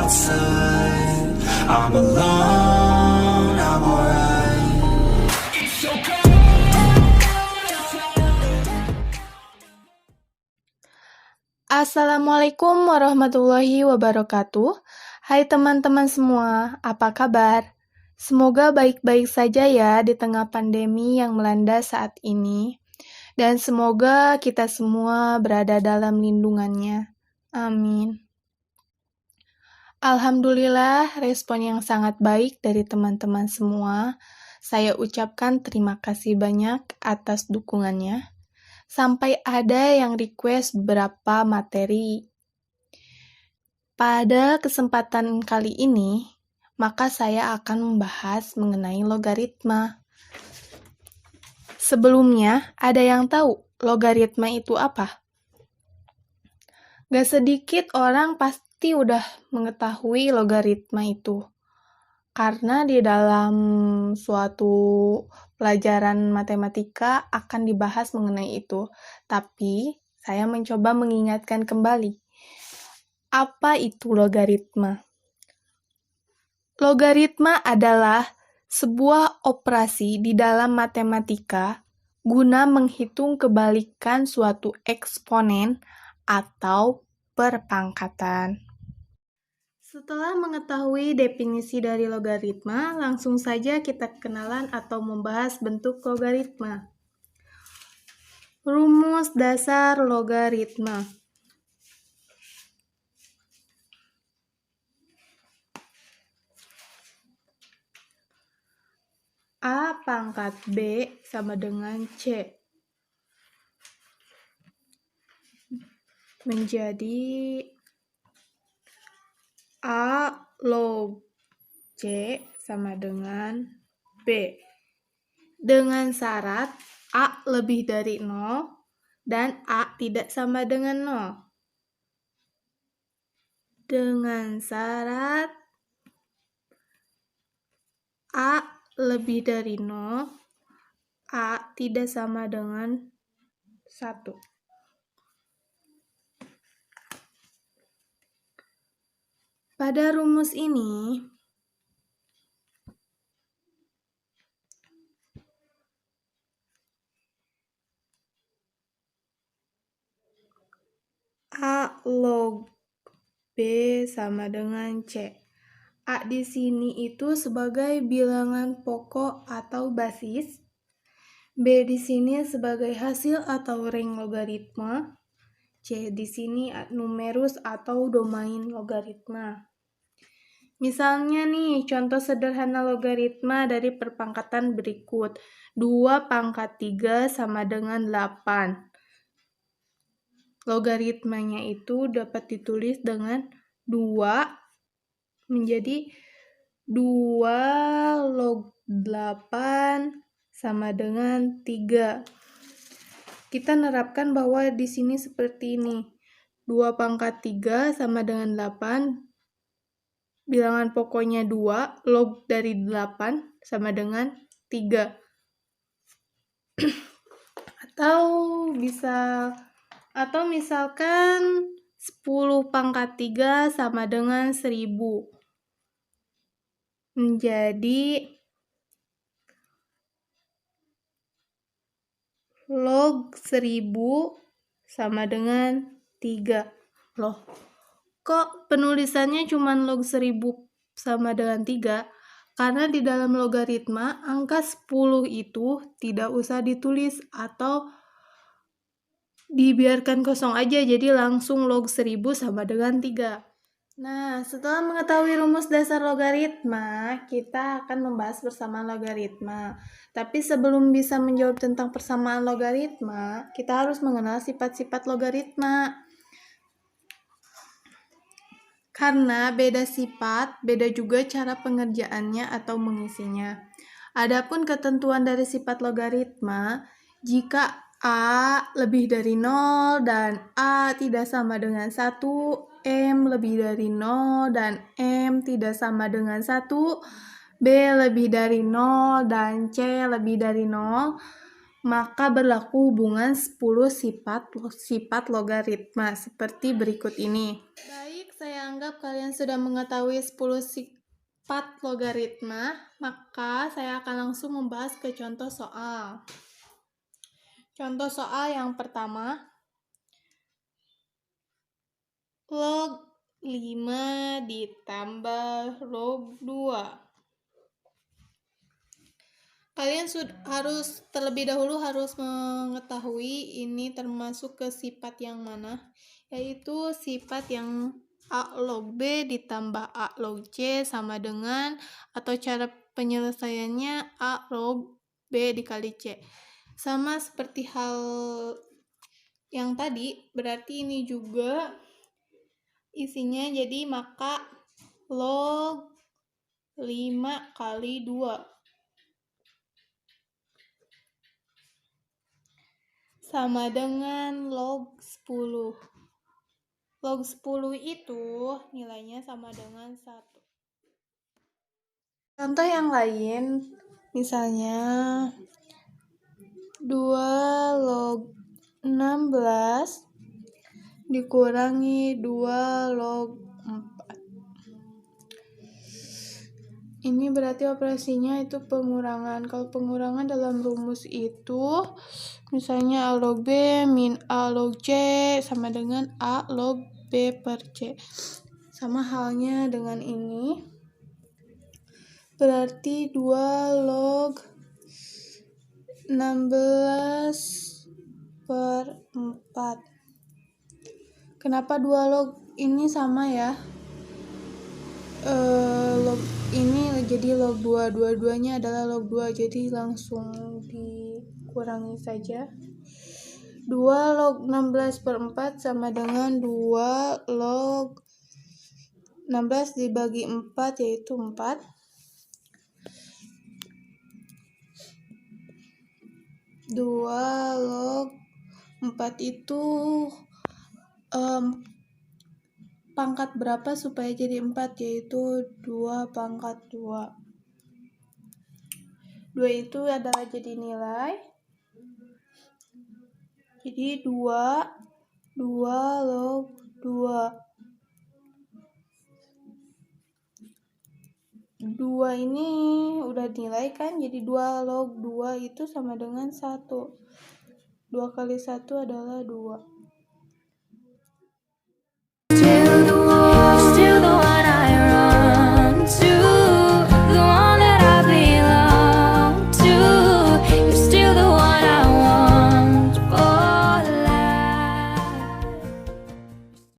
outside. I'm alone, I'm alright. It's okay. Assalamualaikum warahmatullahi wabarakatuh. Hai teman-teman semua, apa kabar? Semoga baik-baik saja ya di tengah pandemi yang melanda saat ini. Dan semoga kita semua berada dalam lindungannya. Amin. Alhamdulillah, respon yang sangat baik dari teman-teman semua. Saya ucapkan terima kasih banyak atas dukungannya. Sampai ada yang request beberapa materi. Pada kesempatan kali ini, maka saya akan membahas mengenai logaritma. Sebelumnya, ada yang tahu logaritma itu apa? Gak sedikit orang pasti udah mengetahui logaritma itu. Karena di dalam suatu pelajaran matematika akan dibahas mengenai itu. Tapi, saya mencoba mengingatkan kembali. Apa itu logaritma? Logaritma adalah sebuah operasi di dalam matematika guna menghitung kebalikan suatu eksponen atau perpangkatan. Setelah mengetahui definisi dari logaritma, langsung saja kita kenalan atau membahas bentuk logaritma. Rumus dasar logaritma. A pangkat B sama dengan C. Menjadi A log C sama dengan B. Dengan syarat A lebih dari 0 dan A tidak sama dengan 0. Dengan syarat A lebih dari 0, A tidak sama dengan 1. Pada rumus ini, A log B sama dengan C. A di sini itu sebagai bilangan pokok atau basis. B di sini sebagai hasil atau range logaritma. C di sini numerus atau domain logaritma. Misalnya nih, contoh sederhana logaritma dari perpangkatan berikut. 2 pangkat 3 sama dengan 8. Logaritmanya itu dapat ditulis dengan 2 menjadi 2 log 8 sama dengan 3. Kita nerapkan bahwa di sini seperti ini. 2 pangkat 3 sama dengan 8. Bilangan pokoknya 2, log dari 8 sama dengan 3. Atau misalkan 10 pangkat 3 sama dengan 1000. Menjadi log 1000 sama dengan 3. Loh, kok penulisannya cuma log 1000 sama dengan 3? Karena di dalam logaritma, angka 10 itu tidak usah ditulis atau dibiarkan kosong aja, jadi langsung log 1000 sama dengan 3. Nah, setelah mengetahui rumus dasar logaritma, kita akan membahas persamaan logaritma. Tapi sebelum bisa menjawab tentang persamaan logaritma, kita harus mengenal sifat-sifat logaritma. Karena beda sifat, beda juga cara pengerjaannya atau mengisinya. Adapun ketentuan dari sifat logaritma, jika A lebih dari 0 dan A tidak sama dengan 1, M lebih dari 0 dan M tidak sama dengan 1, B lebih dari 0 dan C lebih dari 0, maka berlaku hubungan 10 sifat logaritma seperti berikut ini. Baik, Saya anggap kalian sudah mengetahui 10 sifat logaritma, maka saya akan langsung membahas ke contoh soal. Contoh soal yang pertama, log 5 ditambah log 2. Kalian terlebih dahulu harus mengetahui ini termasuk ke sifat yang mana, yaitu sifat yang A log B ditambah A log C sama dengan, atau cara penyelesaiannya A log B dikali C. Sama seperti hal yang tadi, berarti ini juga isinya, jadi maka log 5 kali 2 sama dengan log 10. Log 10 itu nilainya sama dengan 1. Contoh yang lain, misalnya 2 log 16 dikurangi 2 log 4. Ini berarti operasinya itu pengurangan. Kalau pengurangan dalam rumus itu, misalnya A log B min A log C sama dengan A log B per C. Sama halnya dengan ini. Berarti 2 log 16 per 4. Kenapa 2 log ini sama ya? Log ini jadi log 2, dua-duanya adalah log 2, jadi langsung dikurangi saja. 2 log 16 per 4 sama dengan 2 log 16 dibagi 4 yaitu 4. 2 log 4 itu pangkat berapa supaya jadi 4, yaitu 2 pangkat 2. 2 itu adalah jadi nilai. Jadi 2 log 2. 2 ini udah nilai kan, jadi 2 log 2 itu sama dengan 1. 2 kali 1 adalah 2.